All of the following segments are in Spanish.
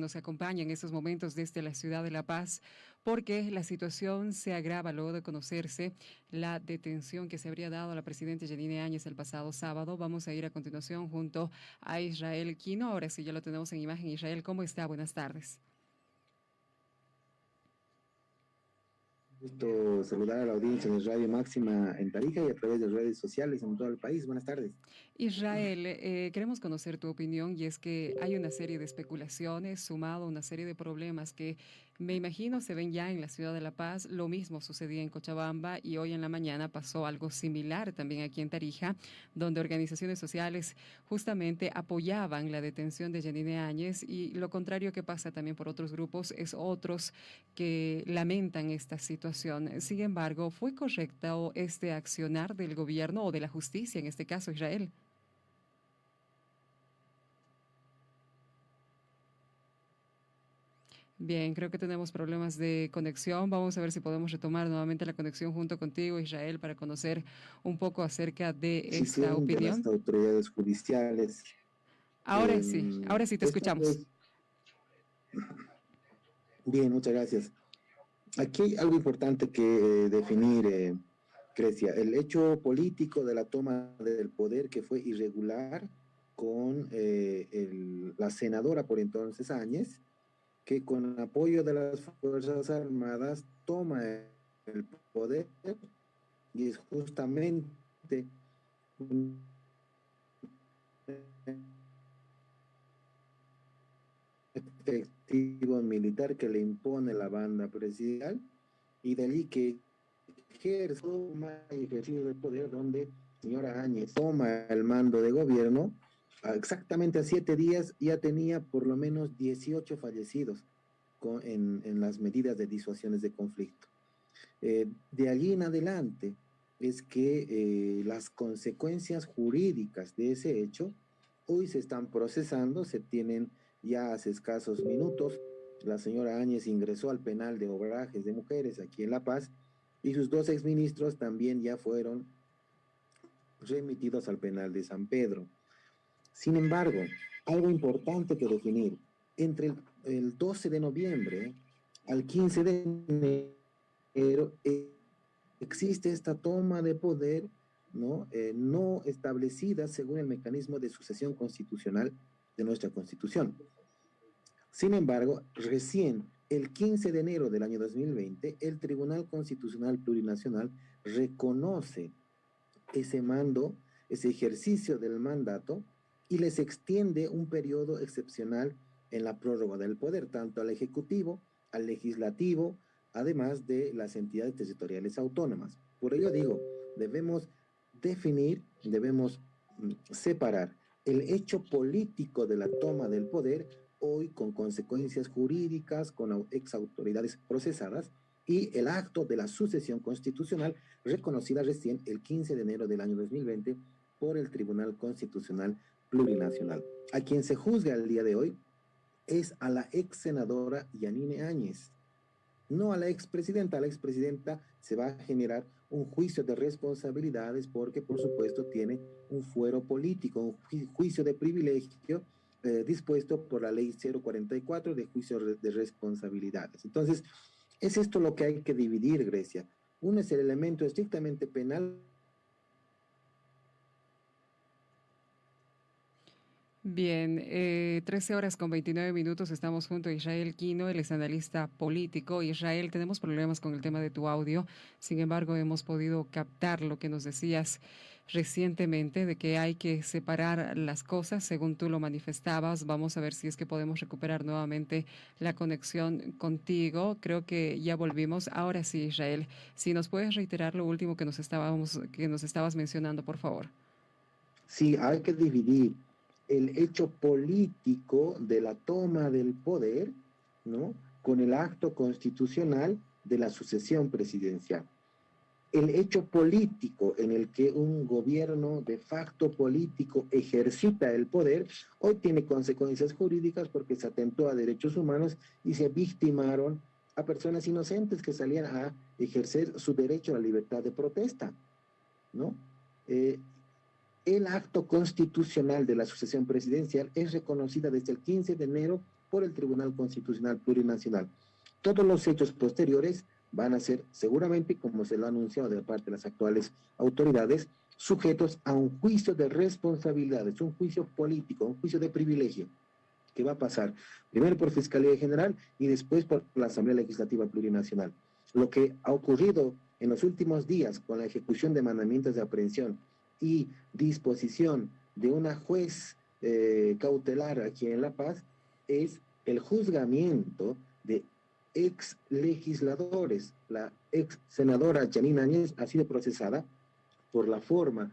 nos acompaña en estos momentos desde la ciudad de La Paz, porque la situación se agrava luego de conocerse la detención que se habría dado a la presidenta Yanine Áñez el pasado sábado. Vamos a ir a continuación junto a Israel Quino. Ahora sí, ya lo tenemos en imagen. Israel, ¿cómo está? Buenas tardes. Gusto saludar a la audiencia de Radio Máxima en Tarija y a través de redes sociales en todo el país. Buenas tardes. Israel, queremos conocer tu opinión y es que hay una serie de especulaciones sumado a una serie de problemas que me imagino se ven ya en la ciudad de La Paz. Lo mismo sucedía en Cochabamba y hoy en la mañana pasó algo similar también aquí en Tarija, donde organizaciones sociales justamente apoyaban la detención de Yanine Áñez, y lo contrario que pasa también por otros grupos es otros que lamentan esta situación. Sin embargo, ¿fue correcto este accionar del gobierno o de la justicia en este caso, Israel? Bien, creo que tenemos problemas de conexión. Vamos a ver si podemos retomar nuevamente la conexión junto contigo, Israel, para conocer un poco acerca de esta Decisión de las opinión. autoridades judiciales. Ahora sí te Esta escuchamos. vez, bien, muchas gracias. Aquí hay algo importante que definir, Grecia. El hecho político de la toma del poder que fue irregular con la senadora por entonces Áñez, que con apoyo de las Fuerzas Armadas toma el poder y es justamente un efectivo militar que le impone la banda presidencial y de allí que ejerce toma y ejercicio del poder donde señora Áñez toma el mando de gobierno. Exactamente a 7 días ya tenía por lo menos 18 fallecidos en las medidas de disuasiones de conflicto. De allí en adelante es que las consecuencias jurídicas de ese hecho hoy se están procesando, se tienen ya hace escasos minutos. La señora Áñez ingresó al penal de obrajes de mujeres aquí en La Paz y sus dos exministros también ya fueron remitidos al penal de San Pedro. Sin embargo, algo importante que definir, entre el 12 de noviembre al 15 de enero, existe esta toma de poder no establecida según el mecanismo de sucesión constitucional de nuestra Constitución. Sin embargo, recién el 15 de enero del año 2020, el Tribunal Constitucional Plurinacional reconoce ese mando, ese ejercicio del mandato, y les extiende un periodo excepcional en la prórroga del poder, tanto al Ejecutivo, al Legislativo, además de las entidades territoriales autónomas. Por ello digo, debemos definir, debemos separar el hecho político de la toma del poder, hoy con consecuencias jurídicas, con exautoridades procesadas, y el acto de la sucesión constitucional reconocida recién el 15 de enero del año 2020 por el Tribunal Constitucional Plurinacional. A quien se juzga el día de hoy es a la ex senadora Yanine Áñez, no a la expresidenta. A la expresidenta se va a generar un juicio de responsabilidades porque, por supuesto, tiene un fuero político, un juicio de privilegio dispuesto por la ley 044 de juicio de responsabilidades. Entonces, es esto lo que hay que dividir, Grecia. Uno es el elemento estrictamente penal. Bien, 13 horas con 29 minutos, estamos junto a Israel Quino, él es analista político. Israel, tenemos problemas con el tema de tu audio, sin embargo hemos podido captar lo que nos decías recientemente de que hay que separar las cosas según tú lo manifestabas. Vamos a ver si es que podemos recuperar nuevamente la conexión contigo. Creo que ya volvimos. Ahora sí, Israel, si nos puedes reiterar lo último que nos estabas mencionando, por favor. Sí, hay que dividir el hecho político de la toma del poder, ¿no? Con el acto constitucional de la sucesión presidencial. El hecho político en el que un gobierno de facto político ejercita el poder, hoy tiene consecuencias jurídicas porque se atentó a derechos humanos y se victimaron a personas inocentes que salían a ejercer su derecho a la libertad de protesta, ¿no? Eh, el acto constitucional de la sucesión presidencial es reconocida desde el 15 de enero por el Tribunal Constitucional Plurinacional. Todos los hechos posteriores van a ser seguramente, como se lo ha anunciado de parte de las actuales autoridades, sujetos a un juicio de responsabilidades, un juicio político, un juicio de privilegio, que va a pasar primero por Fiscalía General y después por la Asamblea Legislativa Plurinacional. Lo que ha ocurrido en los últimos días con la ejecución de mandamientos de aprehensión y disposición de una juez cautelar aquí en La Paz es el juzgamiento de ex legisladores. La ex senadora Janine Áñez ha sido procesada por la forma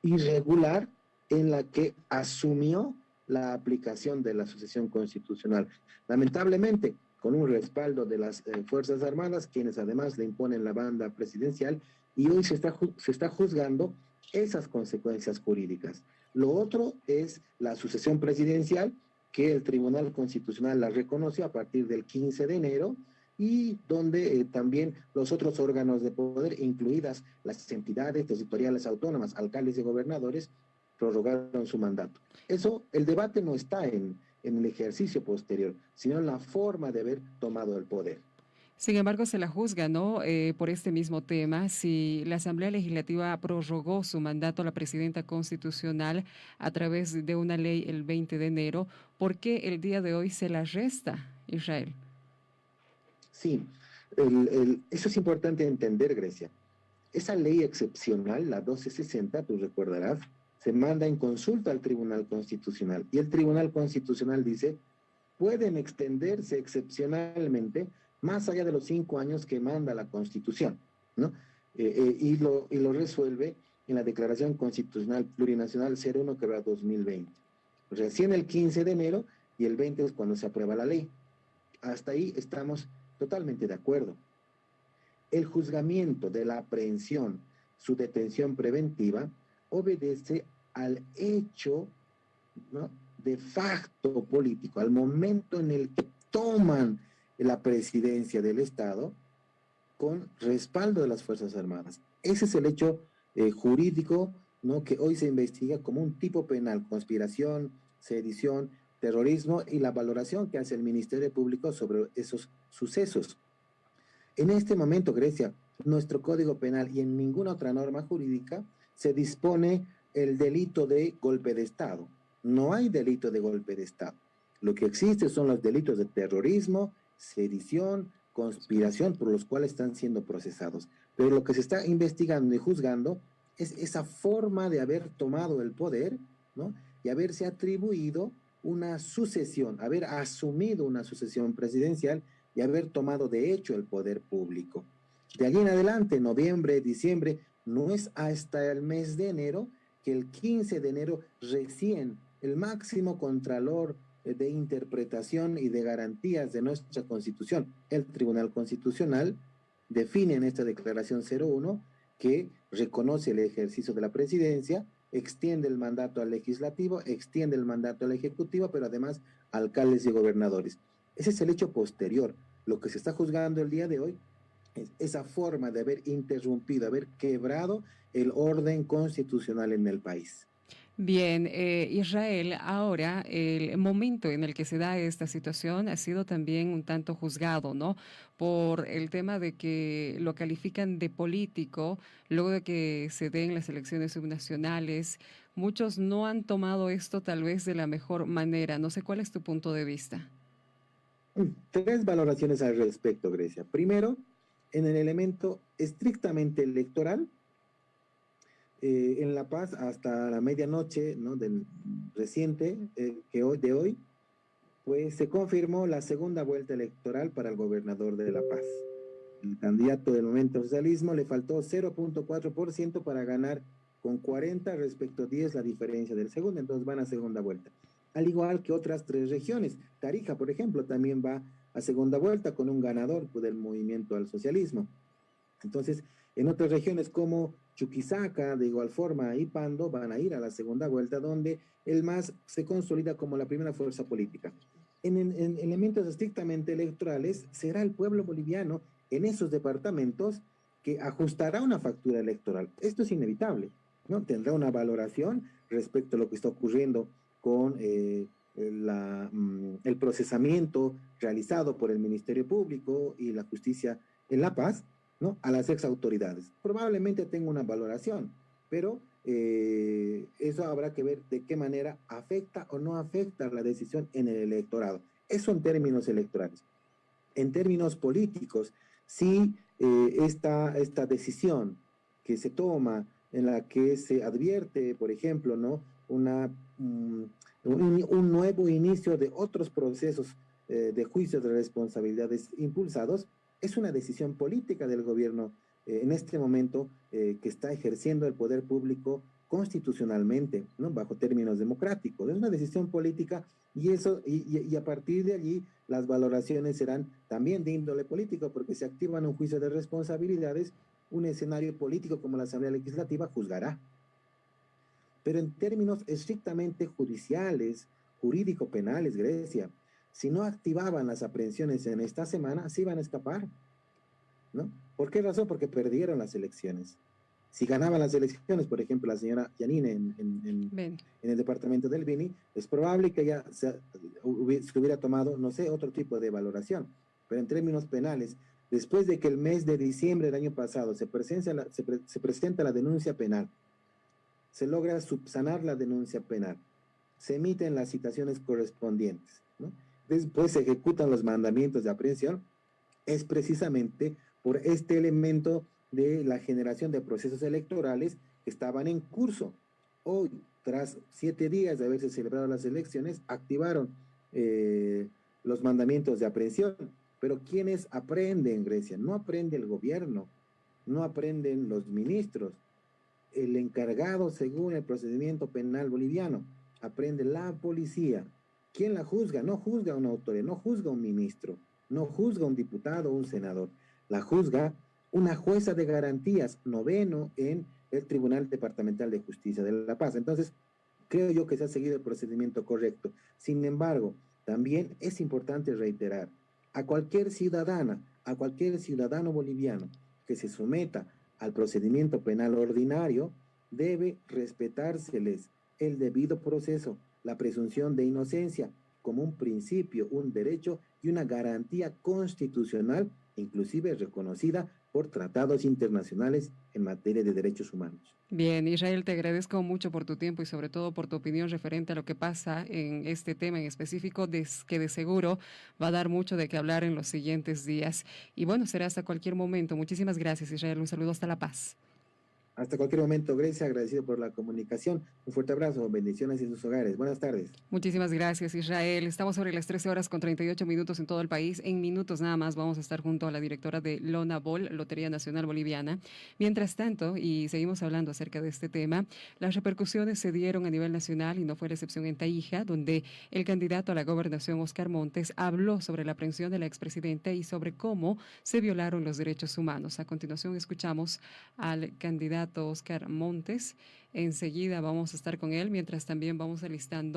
irregular en la que asumió la aplicación de la sucesión constitucional. Lamentablemente, con un respaldo de las Fuerzas Armadas, quienes además le imponen la banda presidencial, y hoy se está juzgando esas consecuencias jurídicas. Lo otro es la sucesión presidencial, que el Tribunal Constitucional la reconoció a partir del 15 de enero, y donde también los otros órganos de poder, incluidas las entidades territoriales autónomas, alcaldes y gobernadores, prorrogaron su mandato. Eso, el debate no está en el ejercicio posterior, sino en la forma de haber tomado el poder. Sin embargo, se la juzga, ¿no? Por este mismo tema, si la Asamblea Legislativa prorrogó su mandato a la presidenta constitucional a través de una ley el 20 de enero, ¿por qué el día de hoy se la resta, Israel? Sí, eso es importante entender, Grecia. Esa ley excepcional, la 1260, tú recordarás, se manda en consulta al Tribunal Constitucional y el Tribunal Constitucional dice, pueden extenderse excepcionalmente más allá de los 5 años que manda la Constitución, ¿no? Y lo resuelve en la Declaración Constitucional Plurinacional 01/2020. Recién el 15 de enero y el 20 es cuando se aprueba la ley. Hasta ahí estamos totalmente de acuerdo. El juzgamiento de la aprehensión, su detención preventiva, obedece al hecho, ¿no?, de facto político, al momento en el que toman la presidencia del Estado con respaldo de las Fuerzas Armadas. Ese es el hecho jurídico, ¿no?, que hoy se investiga como un tipo penal: conspiración, sedición, terrorismo, y la valoración que hace el Ministerio Público sobre esos sucesos. En este momento, Grecia, nuestro Código Penal y en ninguna otra norma jurídica se dispone el delito de golpe de Estado. No hay delito de golpe de Estado. Lo que existe son los delitos de terrorismo, sedición, conspiración, por los cuales están siendo procesados. Pero lo que se está investigando y juzgando es esa forma de haber tomado el poder, ¿no?, y haberse atribuido una sucesión, haber asumido una sucesión presidencial y haber tomado de hecho el poder público. De allí en adelante, noviembre, diciembre, no es hasta el mes de enero que el 15 de enero recién el máximo contralor de interpretación y de garantías de nuestra Constitución, el Tribunal Constitucional, define en esta declaración 01 que reconoce el ejercicio de la presidencia, extiende el mandato al legislativo, extiende el mandato al ejecutivo, pero además alcaldes y gobernadores. Ese es el hecho posterior. Lo que se está juzgando el día de hoy es esa forma de haber interrumpido, haber quebrado el orden constitucional en el país. Bien, Israel, ahora el momento en el que se da esta situación ha sido también un tanto juzgado, ¿no? Por el tema de que lo califican de político, luego de que se den las elecciones subnacionales. Muchos no han tomado esto tal vez de la mejor manera. No sé cuál es tu punto de vista. 3 valoraciones al respecto, Grecia. Primero, en el elemento estrictamente electoral, en La Paz hasta la medianoche, ¿no?, del reciente, de hoy, pues se confirmó la segunda vuelta electoral para el gobernador de La Paz. El candidato del Movimiento Socialismo le faltó 0.4% para ganar con 40 respecto a 10 la diferencia del segundo, entonces van a segunda vuelta. Al igual que otras 3 regiones. Tarija, por ejemplo, también va a segunda vuelta con un ganador del Movimiento al Socialismo. Entonces, en otras regiones como Chuquisaca, de igual forma, y Pando, van a ir a la segunda vuelta, donde el MAS se consolida como la primera fuerza política. En elementos estrictamente electorales, será el pueblo boliviano en esos departamentos que ajustará una factura electoral. Esto es inevitable, ¿no? Tendrá una valoración respecto a lo que está ocurriendo con el procesamiento realizado por el Ministerio Público y la justicia en La Paz, ¿no? A las ex autoridades. Probablemente tenga una valoración, pero eso habrá que ver de qué manera afecta o no afecta la decisión en el electorado. Eso en términos electorales. En términos políticos, si esta decisión que se toma en la que se advierte, por ejemplo, ¿no? Un nuevo inicio de otros procesos de juicios de responsabilidades impulsados, es una decisión política del gobierno en este momento que está ejerciendo el poder público constitucionalmente, ¿no? Bajo términos democráticos. Es una decisión política y a partir de allí las valoraciones serán también de índole político, porque se activan un juicio de responsabilidades, un escenario político como la Asamblea Legislativa juzgará. Pero en términos estrictamente judiciales, jurídico-penales, Grecia, si no activaban las aprehensiones en esta semana, se iban a escapar, ¿no? ¿Por qué razón? Porque perdieron las elecciones. Si ganaban las elecciones, por ejemplo, la señora Yanine en el departamento del Bini, es probable que ya se hubiera tomado, no sé, otro tipo de valoración. Pero en términos penales, después de que el mes de diciembre del año pasado se presenta la denuncia penal, se logra subsanar la denuncia penal, se emiten las citaciones correspondientes, ¿no? Después se ejecutan los mandamientos de aprehensión, es precisamente por este elemento de la generación de procesos electorales que estaban en curso. Hoy, tras 7 días de haberse celebrado las elecciones, activaron los mandamientos de aprehensión. Pero ¿quiénes aprenden en Grecia? No aprende el gobierno, no aprenden los ministros. El encargado, según el procedimiento penal boliviano, aprende la policía. ¿Quién la juzga? No juzga una autoridad, no juzga un ministro, no juzga un diputado o un senador, la juzga una jueza de garantías, noveno en el Tribunal Departamental de Justicia de La Paz. Entonces, creo yo que se ha seguido el procedimiento correcto. Sin embargo, también es importante reiterar a cualquier ciudadana, a cualquier ciudadano boliviano que se someta al procedimiento penal ordinario, debe respetárseles el debido proceso, la presunción de inocencia como un principio, un derecho y una garantía constitucional, inclusive reconocida por tratados internacionales en materia de derechos humanos. Bien, Israel, te agradezco mucho por tu tiempo y sobre todo por tu opinión referente a lo que pasa en este tema en específico, que de seguro va a dar mucho de qué hablar en los siguientes días. Y bueno, será hasta cualquier momento. Muchísimas gracias, Israel. Un saludo hasta La Paz. Hasta cualquier momento, Grecia, agradecido por la comunicación. Un fuerte abrazo, bendiciones en sus hogares. Buenas tardes. Muchísimas gracias, Israel. Estamos sobre las 13 horas con 38 minutos en todo el país. En minutos nada más vamos a estar junto a la directora de Lonabol, Lotería Nacional Boliviana. Mientras tanto, y seguimos hablando acerca de este tema, las repercusiones se dieron a nivel nacional y no fue la excepción en Tarija, donde el candidato a la gobernación, Oscar Montes, habló sobre la aprehensión de la expresidenta y sobre cómo se violaron los derechos humanos. A continuación escuchamos al candidato Oscar Montes. Enseguida vamos a estar con él, mientras también vamos alistando